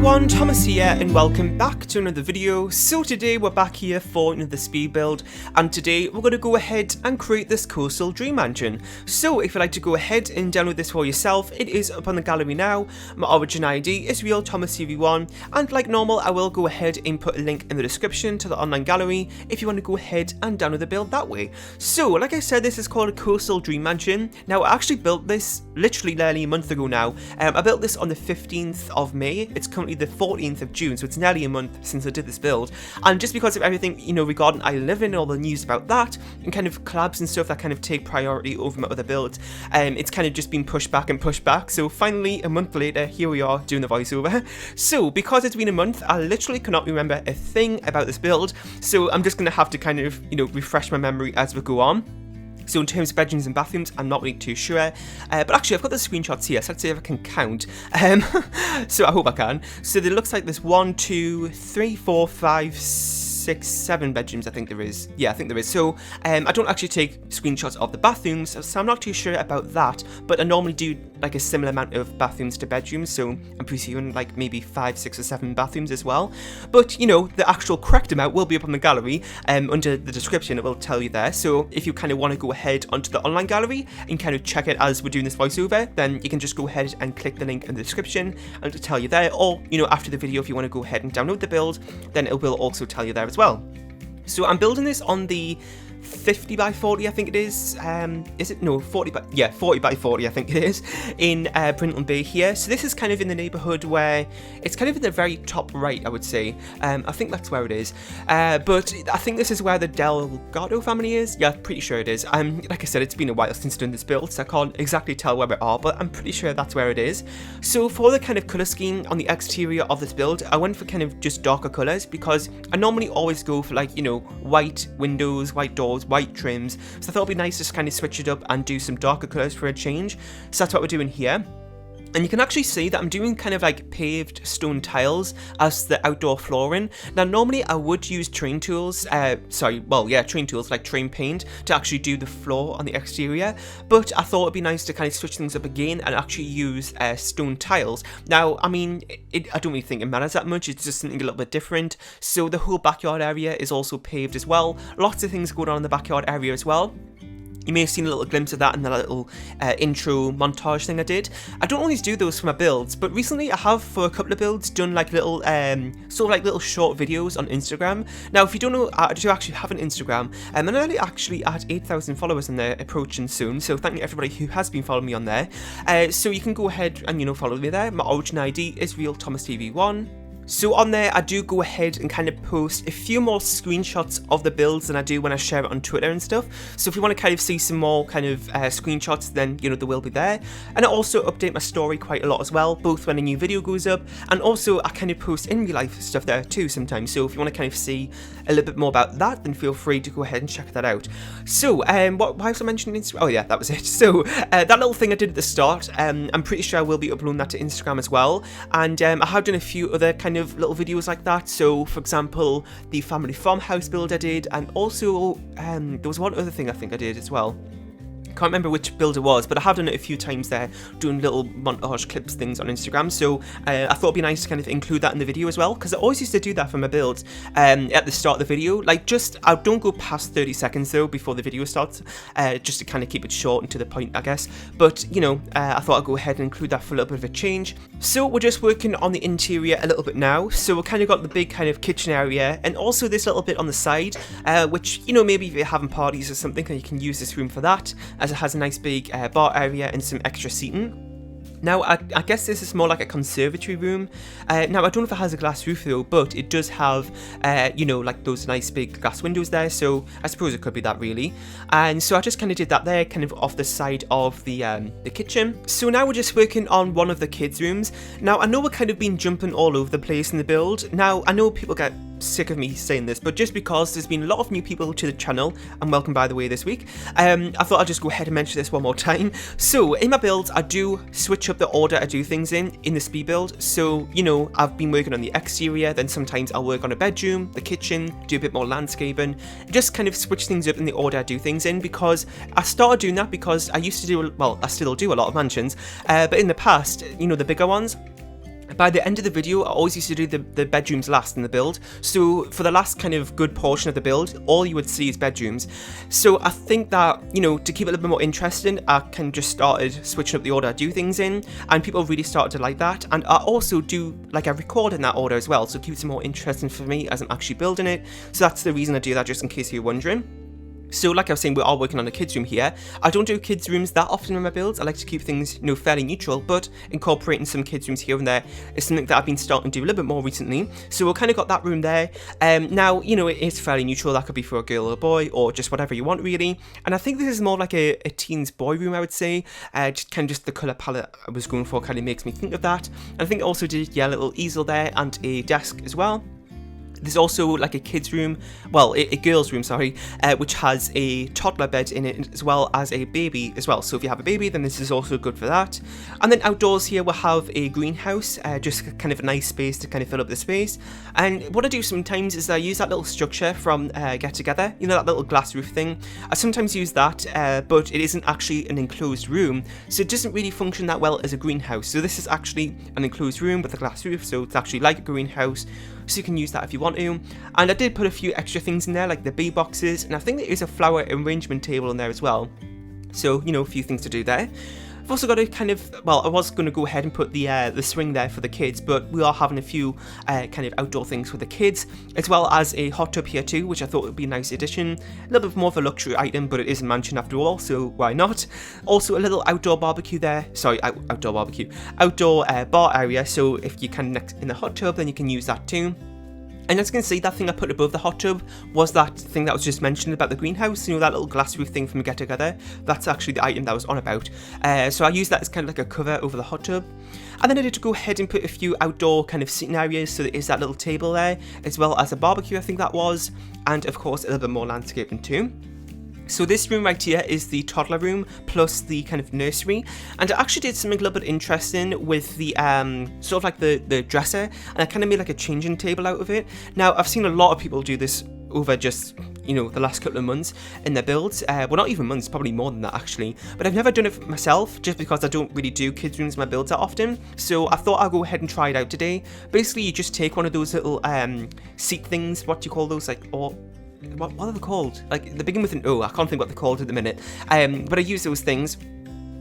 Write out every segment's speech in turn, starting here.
everyone, Thomas here and welcome back to another video. So today we're back here for another speed build, and today we're going to go ahead and create this coastal dream mansion. So if you'd like to go ahead and download this for yourself, it is up on the gallery now. My origin ID is realThomasTV1, and like normal I will go ahead and put a link in the description to the online gallery if you want to go ahead and download the build that way. So like I said, this is called a coastal dream mansion. Now I actually built this literally nearly a month ago now. I built this on the 15th of May. It's currently the 14th of June, so it's nearly a month since I did this build, and just because of everything, you know, regarding I Live In, all the news about that, and kind of collabs and stuff that kind of take priority over my other builds, it's kind of just been pushed back, so finally, a month later, here we are doing the voiceover. So, because it's been a month, I literally cannot remember a thing about this build, so I'm just going to have to kind of, you know, refresh my memory as we go on. So in terms of bedrooms and bathrooms, I'm not really too sure, but actually I've got the screenshots here, so let's see if I can count. So I hope I can. So it looks like there's 1, 2, 3, 4, 5, 6, 7 bedrooms, I think there is. Yeah, I think there is. So I don't actually take screenshots of the bathrooms, so I'm not too sure about that, but I normally do like a similar amount of bathrooms to bedrooms, so I'm presuming like maybe 5, 6 or 7 bathrooms as well. But you know, the actual correct amount will be up on the gallery, under the description it will tell you there. So if you kind of want to go ahead onto the online gallery and kind of check it as we're doing this voiceover, then you can just go ahead and click the link in the description and it'll tell you there, or you know, after the video if you want to go ahead and download the build, then it will also tell you there as well. So I'm building this on the 50 by 40, I think it is. Is it? No, 40 by, yeah, 40 by 40, I think it is, in Brinton Bay here. So this is kind of in the neighbourhood where, it's kind of in the very top right, I would say. I think that's where it is. But I think this is where the Delgado family is. Yeah, pretty sure it is. Like I said, it's been a while since doing this build, so I can't exactly tell where we are, but I'm pretty sure that's where it is. So for the kind of colour scheme on the exterior of this build, I went for kind of just darker colours, because I normally always go for like, you know, white windows, white doors, white trims, so I thought it'd be nice to just kind of switch it up and do some darker colours for a change. So that's what we're doing here. And you can actually see that I'm doing kind of like paved stone tiles as the outdoor flooring. Now normally I would use train tools, train tools like train paint to actually do the floor on the exterior, but I thought it'd be nice to kind of switch things up again and actually use stone tiles. Now, I mean, I don't really think it matters that much, it's just something a little bit different. So the whole backyard area is also paved as well. Lots of things going on in the backyard area as well. You may have seen a little glimpse of that in the little intro montage thing I did. I don't always do those for my builds, but recently I have, for a couple of builds, done like little, sort of like little short videos on Instagram. Now, if you don't know, I do actually have an Instagram, and I'm actually at 8,000 followers on there, approaching soon, so thank you everybody who has been following me on there. So you can go ahead and, you know, follow me there. My origin ID is realThomasTV1. So on there, I do go ahead and kind of post a few more screenshots of the builds than I do when I share it on Twitter and stuff. So if you want to kind of see some more kind of screenshots, then, you know, they will be there. And I also update my story quite a lot as well, both when a new video goes up, and also I kind of post in real life stuff there too sometimes. So if you want to kind of see a little bit more about that, then feel free to go ahead and check that out. So, why was I mentioning Instagram? Oh yeah, that was it. So, that little thing I did at the start, I'm pretty sure I will be uploading that to Instagram as well. And I have done a few other kind of little videos like that. So for example, the family farmhouse build I did, and also there was one other thing I think I did as well. Can't remember which build it was, but I have done it a few times there, doing little montage clips things on Instagram, so I thought it'd be nice to kind of include that in the video as well, because I always used to do that for my builds at the start of the video, like just, I don't go past 30 seconds though before the video starts, just to kind of keep it short and to the point, I guess, but you know, I thought I'd go ahead and include that for a little bit of a change. So we're just working on the interior a little bit now, so we've kind of got the big kind of kitchen area, and also this little bit on the side, which, you know, maybe if you're having parties or something, you can use this room for that, as it has a nice big bar area and some extra seating. Now, I guess this is more like a conservatory room. Now, I don't know if it has a glass roof though, but it does have, you know, like those nice big glass windows there, so I suppose it could be that really. And so I just kind of did that there, kind of off the side of the kitchen. So now we're just working on one of the kids' rooms. Now, I know we're kind of been jumping all over the place in the build. Now, I know people get sick of me saying this, but just because there's been a lot of new people to the channel, and welcome by the way this week, I thought I'd just go ahead and mention this one more time. So in my builds, I do switch up the order I do things in the speed build. So, you know, I've been working on the exterior, then sometimes I'll work on a bedroom, the kitchen, do a bit more landscaping, just kind of switch things up in the order I do things in, because I started doing that because I used to do, well, I still do a lot of mansions, but in the past, you know, the bigger ones, By the end of the video, I always used to do the bedrooms last in the build, so for the last kind of good portion of the build, all you would see is bedrooms. So I think that, you know, to keep it a little bit more interesting, I kind of just started switching up the order I do things in, and people really started to like that, and I also do, like, I record in that order as well, so it keeps it more interesting for me as I'm actually building it, so that's the reason I do that, just in case you're wondering. So like I was saying, we are working on a kids room here. I don't do kids rooms that often in my builds. I like to keep things, you know, fairly neutral, but incorporating some kids rooms here and there is something that I've been starting to do a little bit more recently. So we've kind of got that room there. Now, you know, it is fairly neutral. That could be for a girl or a boy, or just whatever you want, really. And I think this is more like a teen's boy room, I would say. Just the colour palette I was going for kind of makes me think of that. And I think I also did, yeah, a little easel there and a desk as well. There's also like a kids room, well, a girl's room, sorry, which has a toddler bed in it as well as a baby as well. So if you have a baby, then this is also good for that. And then outdoors here we'll have a greenhouse, just kind of a nice space to kind of fill up the space. And what I do sometimes is I use that little structure from Get Together, you know, that little glass roof thing. I sometimes use that, but it isn't actually an enclosed room, so it doesn't really function that well as a greenhouse. So this is actually an enclosed room with a glass roof, so it's actually like a greenhouse. So you can use that if you want to. And I did put a few extra things in there, like the bee boxes, and I think there is a flower arrangement table in there as well. So, you know, a few things to do there. I've also got to kind of, well, I was going to go ahead and put the swing there for the kids, but we are having a few kind of outdoor things for the kids, as well as a hot tub here too, which I thought would be a nice addition. A little bit more of a luxury item, but it is a mansion after all, so why not? Also a little outdoor barbecue there, sorry, outdoor bar area, so if you can in the hot tub, then you can use that too. And as you can see, that thing I put above the hot tub was that thing that was just mentioned about the greenhouse, you know, that little glass roof thing from Get Together. That's actually the item that I was on about. So I used that as kind of like a cover over the hot tub. And then I did go ahead and put a few outdoor kind of seating areas, so there is that little table there, as well as a barbecue, I think that was, and of course a little bit more landscaping too. So this room right here is the toddler room plus the kind of nursery, and I actually did something a little bit interesting with the sort of like the dresser, and I kind of made like a changing table out of it. Now I've seen a lot of people do this over just, you know, the last couple of months in their builds, well, not even months, probably more than that actually, but I've never done it for myself just because I don't really do kids rooms in my builds that often, so I thought I'll go ahead and try it out today. Basically you just take one of those little seat things, what do you call those, like, or what are they called? Like, they begin with an O, I can't think what they're called at the minute. But I use those things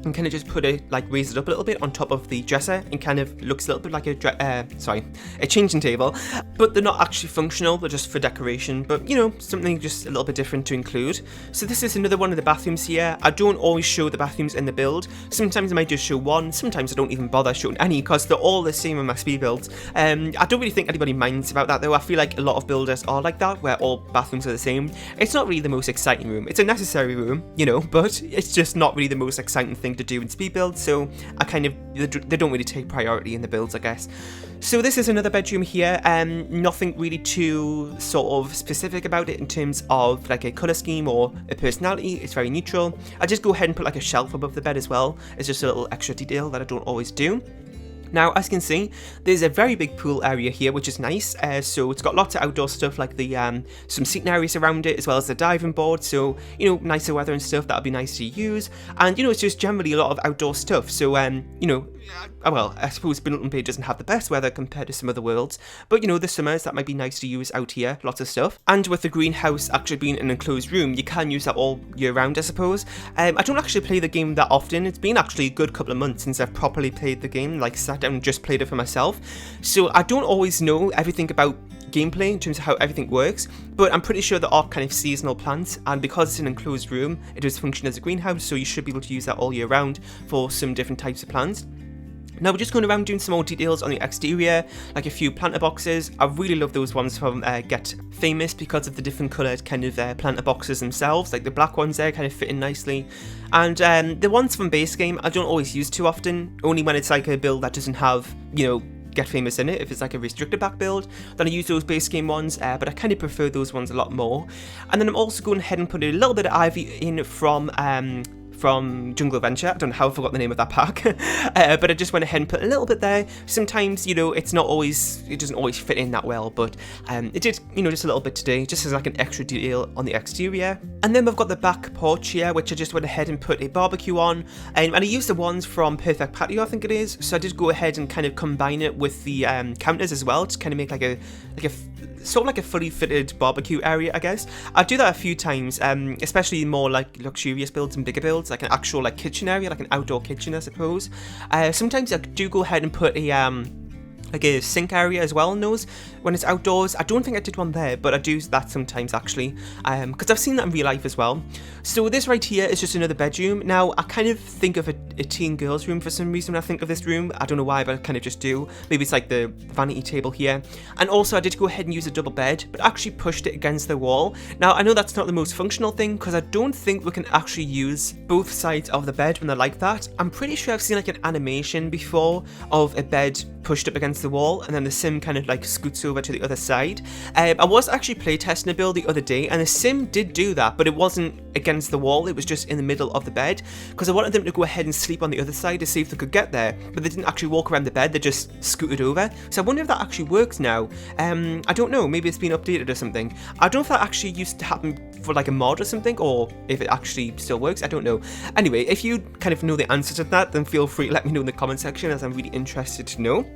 and kind of just put it, like, raise it up a little bit on top of the dresser, and kind of looks a little bit like a changing table. But they're not actually functional, they're just for decoration, but, you know, something just a little bit different to include. So this is another one of the bathrooms here. I don't always show the bathrooms in the build. Sometimes I might just show one, sometimes I don't even bother showing any, because they're all the same in my speed builds. I don't really think anybody minds about that though. I feel like a lot of builders are like that, where all bathrooms are the same. It's not really the most exciting room. It's a necessary room, you know, but it's just not really the most exciting thing to do in speed builds, so I kind of, they don't really take priority in the builds, I guess. So this is another bedroom here, nothing really too sort of specific about it in terms of like a colour scheme or a personality. It's very neutral. I just go ahead and put like a shelf above the bed as well. It's just a little extra detail that I don't always do. Now, as you can see, there's a very big pool area here, which is nice. So it's got lots of outdoor stuff, like the some seating areas around it, as well as the diving board. So, you know, nicer weather and stuff, that'll be nice to use. And, you know, it's just generally a lot of outdoor stuff. So, you know, well, I suppose Bindleton Bay doesn't have the best weather compared to some other worlds. But, you know, the summers, that might be nice to use out here, lots of stuff. And with the greenhouse actually being an enclosed room, you can use that all year round, I suppose. I don't actually play the game that often. It's been actually a good couple of months since I've properly played the game, like sat down and just played it for myself. So I don't always know everything about gameplay in terms of how everything works, but I'm pretty sure there are kind of seasonal plants, and because it's an enclosed room, it does function as a greenhouse, so you should be able to use that all year round for some different types of plants. Now we're just going around doing some more details on the exterior, like a few planter boxes. I really love those ones from Get Famous because of the different coloured kind of planter boxes themselves, like the black ones there kind of fit in nicely. And the ones from base game I don't always use too often, only when it's like a build that doesn't have, you know, Get Famous in it. If it's like a restricted back build, then I use those base game ones, but I kind of prefer those ones a lot more. And then I'm also going ahead and putting a little bit of ivy in from from Jungle Adventure. I don't know how I forgot the name of that pack, but I just went ahead and put a little bit there. Sometimes, you know, it doesn't always fit in that well, but it did, you know, just a little bit today, just as like an extra detail on the exterior. And then we've got the back porch here, which I just went ahead and put a barbecue on, and I used the ones from Perfect Patio, I think it is. So I did go ahead and kind of combine it with the counters as well to kind of make like a sort of like a fully fitted barbecue area, I guess. I do that a few times, especially more like luxurious builds and bigger builds, like an actual like kitchen area, like an outdoor kitchen, I suppose. Sometimes I do go ahead and put a sink area as well in those when it's outdoors. I don't think I did one there, but I do that sometimes actually, because I've seen that in real life as well. So this right here is just another bedroom. Now I kind of think of a teen girls room for some reason when I think of this room. I don't know why, but I kind of just do. Maybe it's like the vanity table here. And also I did go ahead and use a double bed, but actually pushed it against the wall. Now I know that's not the most functional thing, because I don't think we can actually use both sides of the bed when they're like that. I'm pretty sure I've seen like an animation before of a bed pushed up against the wall, and then the sim kind of like scoots over to the other side. I was actually playtesting a build the other day, and the sim did do that, but it wasn't against the wall, it was just in the middle of the bed, because I wanted them to go ahead and sleep on the other side to see if they could get there, but they didn't actually walk around the bed, they just scooted over. So I wonder if that actually works now. I don't know, maybe it's been updated or something. I don't know if that actually used to happen for like a mod or something, or if it actually still works, I don't know. Anyway, if you kind of know the answer to that, then feel free to let me know in the comment section, as I'm really interested to know.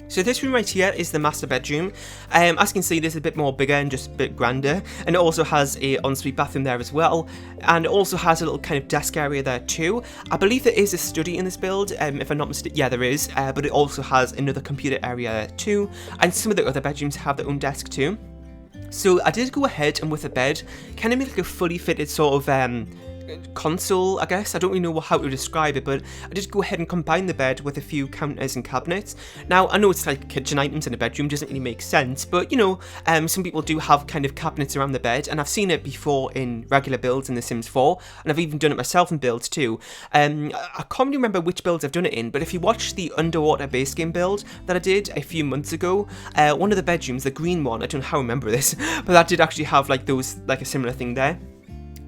So this room right here is the master bedroom. As you can see, it is a bit more bigger and just a bit grander, and it also has a ensuite bathroom there as well, and it also has a little kind of desk area there too. I believe there is a study in this build, if I'm not mistaken. Yeah, there is, but it also has another computer area there too, and some of the other bedrooms have their own desk too. So I did go ahead and with the bed, kind of make like a fully fitted sort of console, I guess. I don't really know how to describe it, but I did go ahead and combine the bed with a few counters and cabinets. Now I know it's like kitchen items in a bedroom, doesn't really make sense, but you know, some people do have kind of cabinets around the bed, and I've seen it before in regular builds in The Sims 4, and I've even done it myself in builds too. I can't really remember which builds I've done it in, but if you watch the underwater base game build that I did a few months ago, one of the bedrooms, the green one, I don't know how I remember this, but that did actually have like those, like a similar thing there.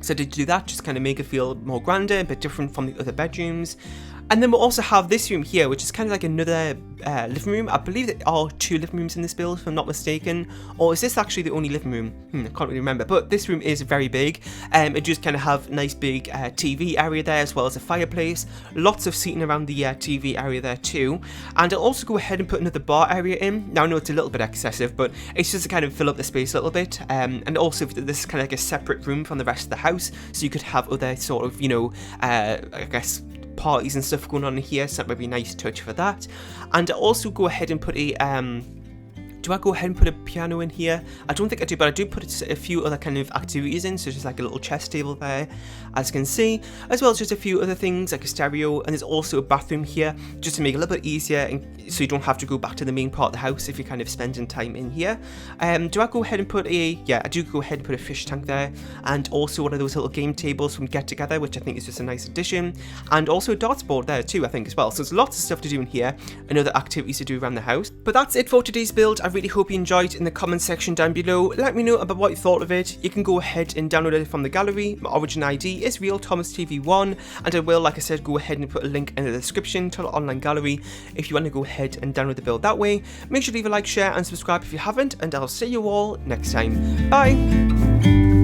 So I did do that, just kind of make it feel more grander, a bit different from the other bedrooms. And then we'll also have this room here, which is kind of like another living room. I believe there are 2 living rooms in this build, if I'm not mistaken. Or is this actually the only living room? I can't really remember. But this room is very big. It just kind of have a nice big TV area there, as well as a fireplace. Lots of seating around the TV area there too. And I'll also go ahead and put another bar area in. Now I know it's a little bit excessive, but it's just to kind of fill up the space a little bit. And also this is kind of like a separate room from the rest of the house. So you could have other sort of, you know, I guess, parties and stuff going on in here, so that might be a nice touch for that. And I also go ahead and put a do I go ahead and put a piano in here? I don't think I do, but I do put a few other kind of activities in, so just like a little chess table there, as you can see, as well as just a few other things like a stereo, and there's also a bathroom here, just to make it a little bit easier, and so you don't have to go back to the main part of the house if you're kind of spending time in here. Do I go ahead and put yeah, I do go ahead and put a fish tank there, and also one of those little game tables from Get Together, which I think is just a nice addition, and also a darts board there too, I think, as well. So there's lots of stuff to do in here, and other activities to do around the house. But that's it for today's build. I really hope you enjoyed. In the comment section down below, let me know about what you thought of it. You can go ahead and download it from the gallery. My origin ID is RealThomasTV1, and I will, like I said, go ahead and put a link in the description to the online gallery if you want to go ahead and download the build that way. Make sure to leave a like, share, and subscribe if you haven't, and I'll see you all next time. Bye!